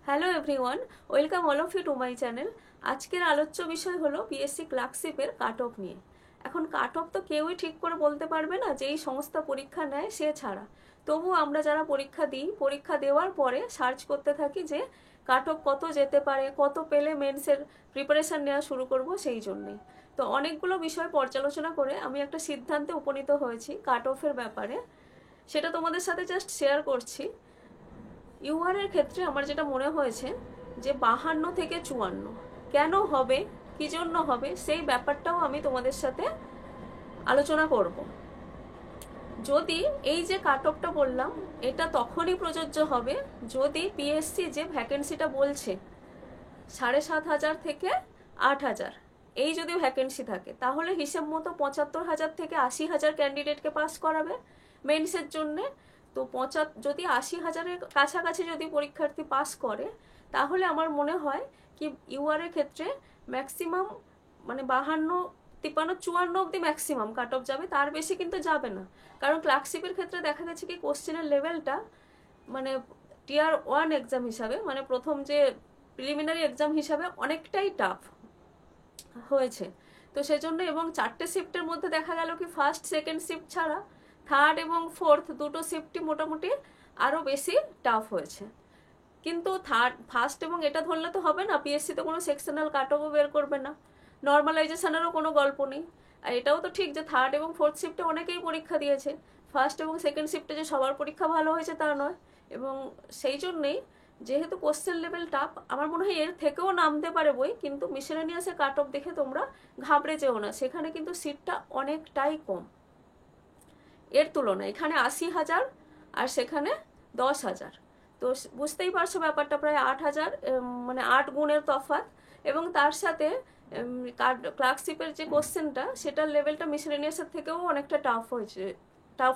Hello everyone, welcome all of you to my channel. আজকের আলোচ্য বিষয় হলো পিএসসি ক্লার্কশিপের কাট অফ নিয়ে। এখন কাট অফ তো কেউই ঠিক করে বলতে পারবে না, যেই সংস্থা পরীক্ষা নেয় সে ছাড়া। তবু আমরা যারা পরীক্ষা দিই, পরীক্ষা দেওয়ার পরে সার্চ করতে থাকি যে কাট অফ কত যেতে পারে, কত পেলে মেন্সের প্রিপারেশান নেওয়া শুরু করব, সেই জন্যেই। তো অনেকগুলো বিষয় পর্যালোচনা করে আমি একটা সিদ্ধান্তে উপনীত হয়েছি কাট অফের ব্যাপারে, সেটা তোমাদের সাথে জাস্ট শেয়ার করছি। ইউআর এর ক্ষেত্রে আমার যেটা মনে হয়েছে যে 52 থেকে 54 কেন হবে, কি জন্য হবে, সেই ব্যাপারটাও আমি তোমাদের সাথে আলোচনা করব। যদি এই যে কাট অফটা বললাম, এটা তখনই প্রযোজ্য হবে যদি পিএসসি যে ভ্যাকেন্সিটা বলছে 7,500 থেকে 8,000, এই যদি ভ্যাকেন্সি থাকে, তাহলে হিসেব মতো 75,000 থেকে 80,000 ক্যান্ডিডেটকে পাস করাবে মেন্সের জন্যে। তো যদি 80,000-এর কাছাকাছি যদি পরীক্ষার্থী পাস করে, তাহলে আমার মনে হয় কি ইউআর এর ক্ষেত্রে ম্যাক্সিমাম মানে 52, 53, 54 অব্দি ম্যাক্সিমাম কাট অফ যাবে, তার বেশি কিন্তু যাবে না। কারণ ক্লার্কশিপের ক্ষেত্রে দেখা গেছে কি কোশ্চেনের লেভেলটা মানে টিয়ার 1 এক্সাম হিসাবে, মানে প্রথম যে প্রিলিমিনারি এক্সাম হিসাবে অনেকটাই টাফ হয়েছে। তো সেজন্য, এবং 4টে শিফটের মধ্যে দেখা গেল কি ফার্স্ট সেকেন্ড শিফট ছাড়া থার্ড এবং ফোর্থ দুটো শিফটই মোটামুটি আরও বেশি টাফ হয়েছে। কিন্তু ফার্স্ট এবং এটা ধরলে তো হবে না, পিএসসি তো কোনো সেকশনাল কাট অফও বের করবে না, নর্মালাইজেশনেরও কোনো গল্প নেই। আর এটাও তো ঠিক যে থার্ড এবং ফোর্থ শিফটে অনেকেই পরীক্ষা দিয়েছে, ফার্স্ট এবং সেকেন্ড শিফটে যে সবার পরীক্ষা ভালো হয়েছে তা নয়। এবং সেই জন্যেই যেহেতু কোশ্চেন লেভেল টাফ, আমার মনে হয় এর থেকেও নামতে পারে বই, কিন্তু মিসেলেনিয়াসের কাট অফ দেখে তোমরা ঘাবড়ে যেও না, সেখানে কিন্তু সিটটা অনেকটাই কম এর তুলনায়। এখানে 80,000 আর সেখানে 10,000, তো বুঝতেই পারছো ব্যাপারটা প্রায় 8,000, মানে 8 গুণের তফাৎ। এবং তার সাথে ক্লার্কশিপের যে কোশ্চেনটা, সেটার লেভেলটা মিসেলেনিয়াসের থেকেও অনেকটা টাফ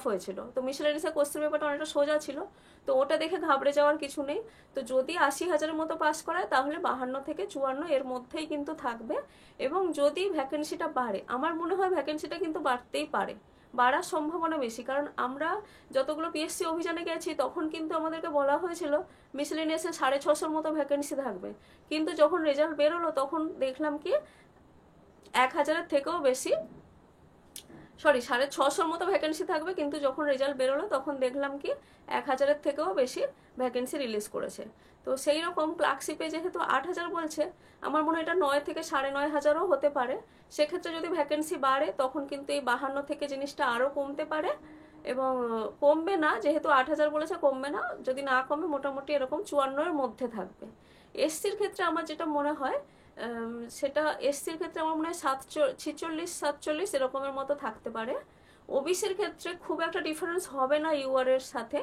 হয়েছিল। তো মিসেলেনিয়াসের কোশ্চেন পেপারটা অনেকটা সোজা ছিল, তো ওটা দেখে ঘাবড়ে যাওয়ার কিছু নেই। তো যদি 80,000-এর মতো পাস করায়, তাহলে 52 থেকে 54 এর মধ্যেই কিন্তু থাকবে। এবং যদি ভ্যাকেন্সিটা বাড়ে, আমার মনে হয় ভ্যাকেন্সিটা কিন্তু বাড়তেই পারে, বাড়ার সম্ভাবনা বেশি। কারণ আমরা যতগুলো পিএসসি অভিযানে গেছি, তখন কিন্তু আমাদেরকে বলা হয়েছিল মিসেলেনিয়াসে 650-র মতো ভ্যাকেন্সি থাকবে, কিন্তু যখন রেজাল্ট বেরোলো তখন দেখলাম কি 1,000-এর থেকেও বেশি, 650-র মতো ভ্যাকেন্সি থাকবে, কিন্তু যখন রেজাল্ট বেরোলো তখন দেখলাম কি 1,000-এর থেকেও বেশি ভ্যাকেন্সি রিলিজ করেছে। তো সেই রকম ক্লার্কশিপে যেহেতু 8,000 বলছে, আমার মনে হয় এটা 9 থেকে 9,500-ও হতে পারে। সেক্ষেত্রে যদি ভ্যাকেন্সি বাড়ে, তখন কিন্তু এই 52 থেকে জিনিসটা আরও কমতে পারে। এবং কমবে না, যেহেতু 8,000 বলেছে, কমবে না। যদি না কমে, মোটামুটি এরকম 54-এর মধ্যে থাকবে। এসসির ক্ষেত্রে আমার যেটা মনে হয়, সেটা এসসির ক্ষেত্রে আমার মনে হয় 46-47 এরকমের মতো থাকতে পারে। ওবিসির ক্ষেত্রে খুব একটা ডিফারেন্স হবে না ইউআর এর সাথে,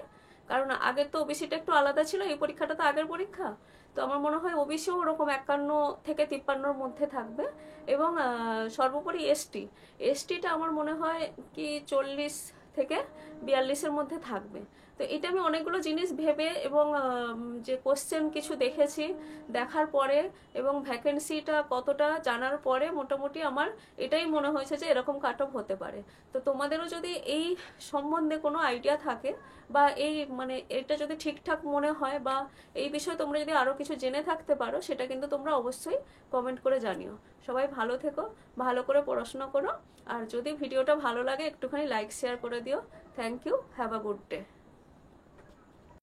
কারণ আগের তো ওবিসিটা একটু আলাদা ছিল, এই পরীক্ষাটা তো আগের পরীক্ষা। তো আমার মনে হয় ওবিসিও ওরকম 51 থেকে 53-র মধ্যে থাকবে। এবং সর্বোপরি এসটিটা আমার মনে হয় কি 40 থেকে 42-এর মধ্যে থাকবে। তো এটা আমি অনেকগুলো জিনিস ভেবে এবং যে কোশ্চেন কিছু দেখেছি, দেখার পরে এবং ভ্যাকেন্সিটা কতটা জানার পরে মোটামুটি আমার এটাই মনে হয়েছে যে এরকম কাট অফ হতে পারে। তো তোমাদেরও যদি এই সম্বন্ধে কোনো আইডিয়া থাকে, বা এই মানে এটা যদি ঠিকঠাক মনে হয়, বা এই বিষয়ে তোমরা যদি আরও কিছু জেনে থাকতে পারো, সেটা কিন্তু তোমরা অবশ্যই কমেন্ট করে জানিও। সবাই ভালো থেকো, ভালো করে পড়াশোনা করো, আর যদি ভিডিওটা ভালো লাগে একটুখানি লাইক শেয়ার করে দিও। Thank you, have a good day.